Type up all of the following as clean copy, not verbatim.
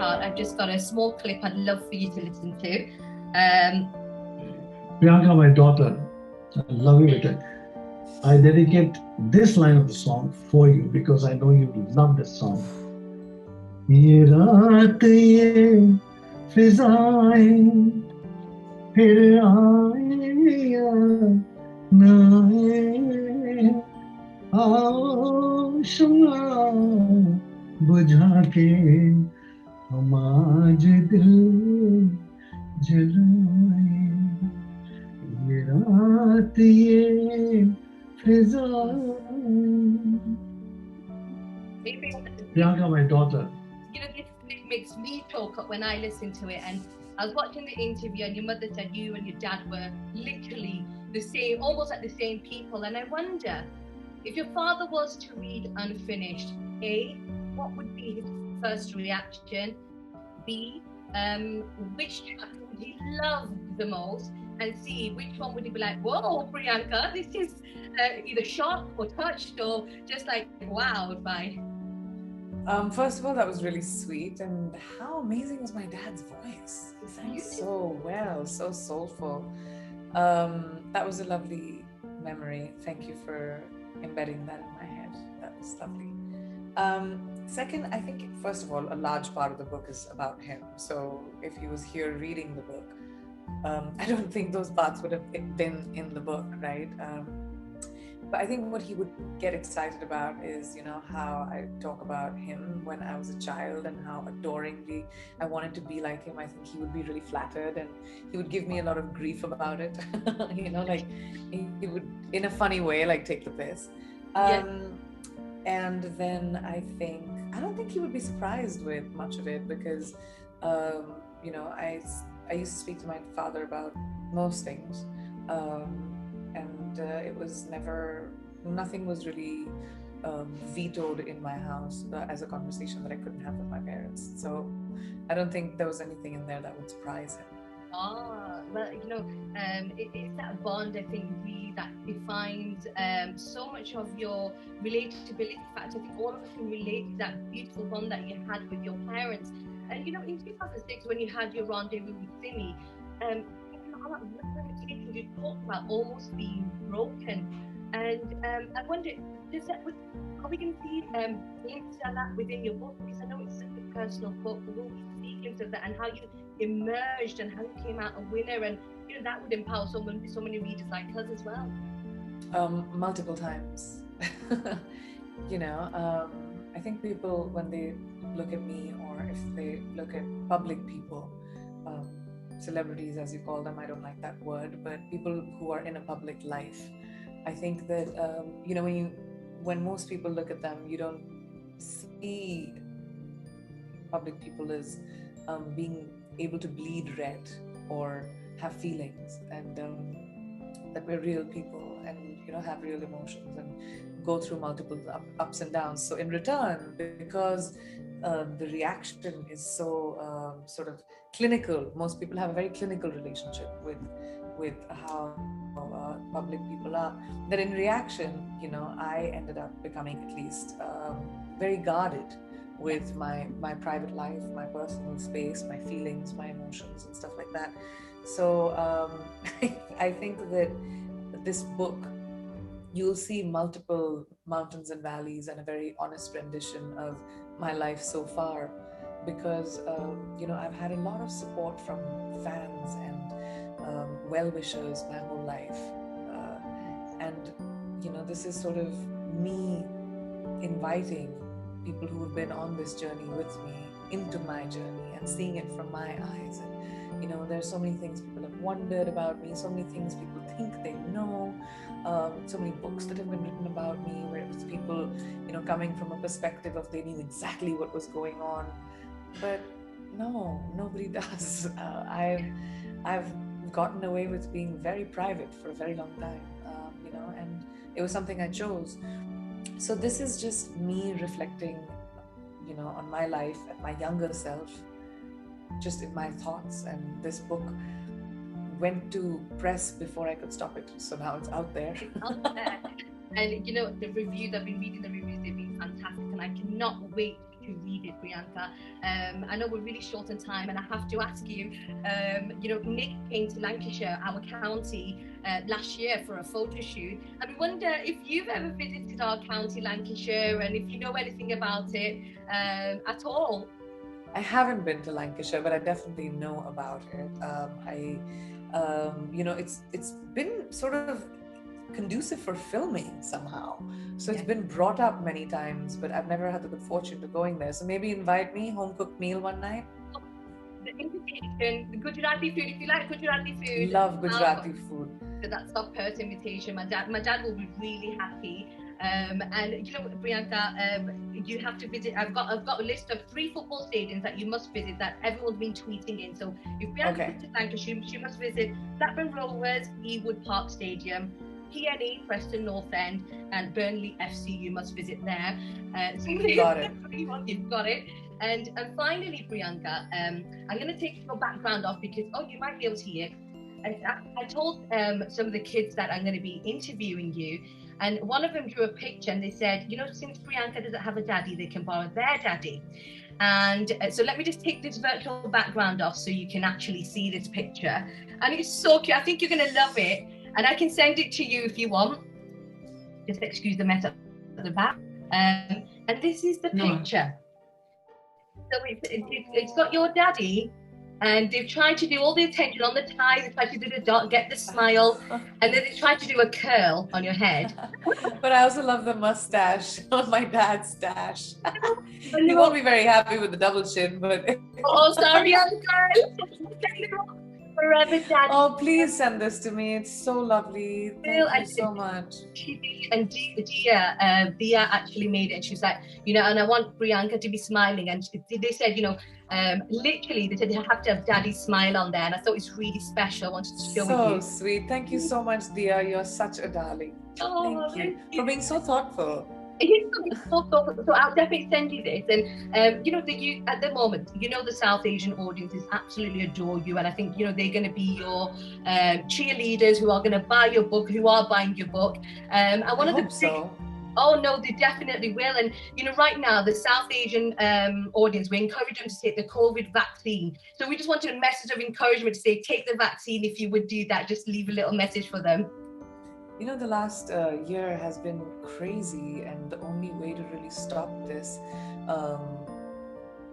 start, I've just got a small clip I'd love for you to listen to. Priyanka, my daughter, I love you. I dedicate this line of the song for you because I know you love this song. ये रात ये फिजाएं फिर आए या ना आए आओ शम्मा बुझा के हम आज दिल जलाए ये रात ये फिजाएं. Priyanka, my daughter. You know, this clip makes me choke up when I listen to it. And I was watching the interview, and your mother said you and your dad were literally the same, almost like the same people. And I wonder, if your father was to read Unfinished, A, what would be his first reaction? B, which chapter would he love the most? And C, which one would he be like, whoa, Priyanka, this is either shocked or touched or just like wowed by? First of all, that was really sweet, and how amazing was my dad's voice. He sang so well, so soulful. That was a lovely memory. Thank you for embedding that in my head. That was lovely. Second, I think, first of all, a large part of the book is about him. So if he was here reading the book, I don't think those parts would have been in the book, right? But I think what he would get excited about is, you know, how I talk about him when I was a child and how adoringly I wanted to be like him. I think he would be really flattered, and he would give me a lot of grief about it. You know, like he would, in a funny way, like take the piss. And then I don't think he would be surprised with much of it because, you know, I used to speak to my father about most things. And it was nothing was really vetoed in my house as a conversation that I couldn't have with my parents. So I don't think there was anything in there that would surprise him. Well, you know, it's that bond, I think, really that defines so much of your relatability factor. I think all of us can relate to that beautiful bond that you had with your parents. And, you know, in 2006, when you had your rendezvous with Simi, you talked about almost being broken, and I wonder, are we going to see glimpses of that within your book? Because I know it's such a personal book, but will we see glimpses of that and how you emerged and how you came out a winner, and you know that would empower so many readers like us as well. Multiple times. You know, I think people, when they look at me, or if they look at public people, celebrities as you call them, I don't like that word, but people who are in a public life, I think that you know, when most people look at them, you don't see public people as being able to bleed red or have feelings, and that we're real people and, you know, have real emotions and go through multiple ups and downs. So in return, because the reaction is so sort of clinical, most people have a very clinical relationship with how public people are, that in reaction, you know, I ended up becoming at least very guarded with my private life, my personal space, my feelings, my emotions and stuff like that. So I think that this book, you'll see multiple mountains and valleys and a very honest rendition of my life so far, because you know, I've had a lot of support from fans and well-wishers my whole life, and you know, this is sort of me inviting people who have been on this journey with me into my journey and seeing it from my eyes. And you know, there's so many things people have wondered about me, so many things people think they know, so many books that have been written about me where it was people, you know, coming from a perspective of they knew exactly what was going on, but no, nobody does. I've gotten away with being very private for a very long time, you know, and it was something I chose. So this is just me reflecting, you know, on my life at my younger self, just in my thoughts. And this book went to press before I could stop it. So now it's out there. And you know, the reviews, I've been reading the reviews, they've been fantastic, and I cannot wait to to read it, Priyanka. I know we're really short on time, and I have to ask you, Nick came to Lancashire, our county, last year for a photo shoot. And we wonder if you've ever visited our county, Lancashire, and if you know anything about it at all. I haven't been to Lancashire, but I definitely know about it. It's been sort of conducive for filming somehow. So it's been brought up many times, but I've never had the good fortune to going there. So maybe invite me, home cooked meal one night. The invitation, the Gujarati food, if you like Gujarati food. Love Gujarati food. So that's our first invitation. My dad will be really happy. And Priyanka, you have to visit. I've got a list of 3 football stadiums that you must visit that everyone's been tweeting in. So if Priyanka visits Lancashire, she must visit Blackburn Rovers, Ewood Park Stadium, PNE, Preston North End, and Burnley FC. You must visit there. You've got it. You've got it. And finally, Priyanka, I'm going to take your background off because you might be able to hear. I told some of the kids that I'm going to be interviewing you, and one of them drew a picture and they said, since Priyanka doesn't have a daddy, they can borrow their daddy. And so let me just take this virtual background off so you can actually see this picture. And it's so cute. I think you're going to love it. And I can send it to you if you want. Just excuse the mess up at the back. And this is the picture. So it's got your daddy, and they've tried to do all the attention on the tie. They tried to do the dot, get the smile, and then they tried to do a curl on your head. But I also love the mustache on my dad's stash. He won't be very happy with the double chin, but... Oh, sorry, Uncle. Forever daddy. Oh, please send this to me. It's so lovely. Thank you so much. And Dia actually made it, and she was like, and I want Priyanka to be smiling. And they said, literally, they said they have to have daddy's smile on there. And I thought it's really special. I wanted to show you. So sweet. Thank you so much, Dia. You're such a darling. Thank you for being so thoughtful. So I'll definitely send you this. And at the moment, the South Asian audiences absolutely adore you, and I think they're going to be your cheerleaders who are going to buy your book, who are buying your book. Oh no, they definitely will. And right now the South Asian audience, we encourage them to take the COVID vaccine. So we just wanted a message of encouragement to say, take the vaccine. If you would do that, just leave a little message for them. The last year has been crazy, and the only way to really stop this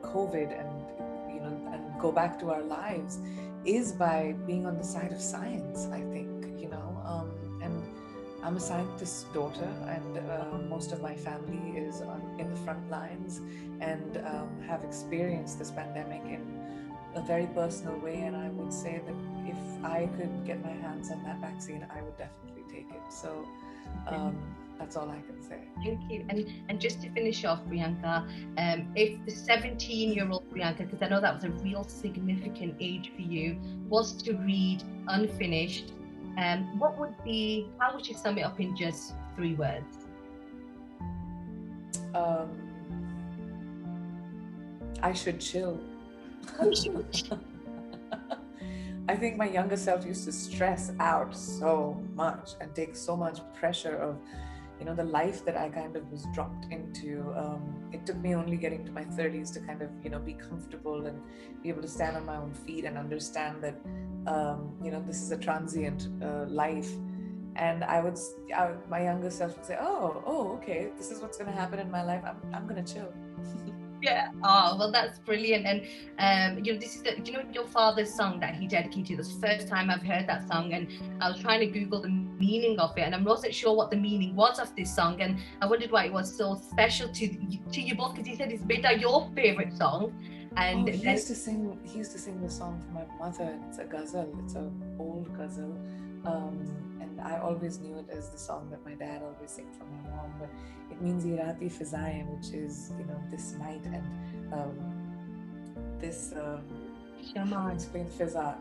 COVID and go back to our lives is by being on the side of science, I think, and I'm a scientist's daughter, and most of my family is in the front lines and have experienced this pandemic in a very personal way. And I would say that if I could get my hands on that vaccine, I would definitely take it. So that's all I can say. Thank you. And just to finish off, Priyanka, if the 17-year-old Priyanka, because I know that was a real significant age for you, was to read unfinished, how would you sum it up in just 3 words? I should chill. I think my younger self used to stress out so much and take so much pressure of, the life that I kind of was dropped into. It took me only getting to my 30s to kind of, be comfortable and be able to stand on my own feet and understand that, this is a transient life. And my younger self would say, oh, okay, this is what's going to happen in my life. I'm going to chill. Yeah. Oh, well, that's brilliant. And this is your father's song that he dedicated. This first time I've heard that song, and I was trying to Google the meaning of it, and I wasn't sure what the meaning was of this song, and I wondered why it was so special to you both, because he said it's Beta, your favorite song. And he used to sing the song for my mother. It's a ghazal. It's an old ghazal. And I always knew it as the song that my dad always sang for my mom, but it means Irati Fizaye, which is, this night, and this how to explain Fiza?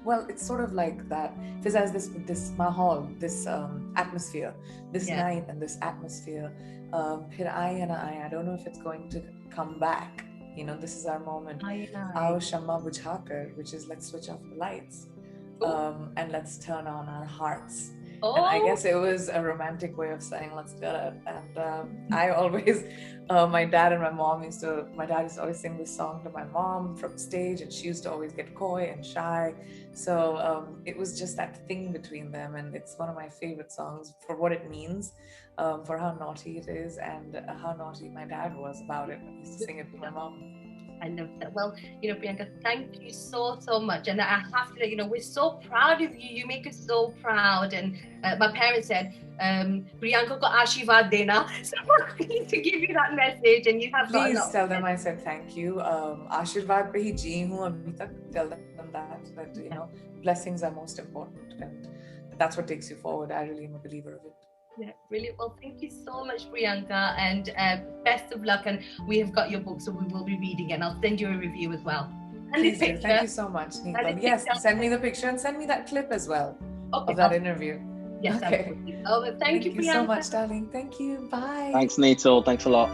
Well, it's sort of like that. Fiza is this mahal, this atmosphere, this night and this atmosphere. Phir aaye na aaye. I don't know if it's going to come back. This is our moment. Aao Shamma Bujhakar, which is let's switch off the lights. And let's turn on our hearts. And I guess it was a romantic way of saying let's do it. And I always, my dad and my mom my dad used to always sing this song to my mom from stage, and she used to always get coy and shy. So it was just that thing between them, and it's one of my favorite songs for what it means, for how naughty it is, and how naughty my dad was about it. I used to sing it to my mom. I love that. Well, Priyanka, thank you so much. And I have to let you know, we're so proud of you. You make us so proud. And my parents said, Priyanka ko Aashirvaad dena. So I need to give you that message. And you have Please tell them I said thank you. Aashirvaad pe hi ji hu abhi tak. Tell them that blessings are most important, and that's what takes you forward. I really am a believer of it. Yeah, brilliant. Well, thank you so much, Priyanka, and best of luck. And we have got your book, so we will be reading it. And I'll send you a review as well. And Please do. Thank you so much, Neetal. Yes, send me the picture and send me that clip as well of that interview. Yes, okay. Thank you, Priyanka. Thank you so much, darling. Thank you. Bye. Thanks, Neetal. Thanks a lot.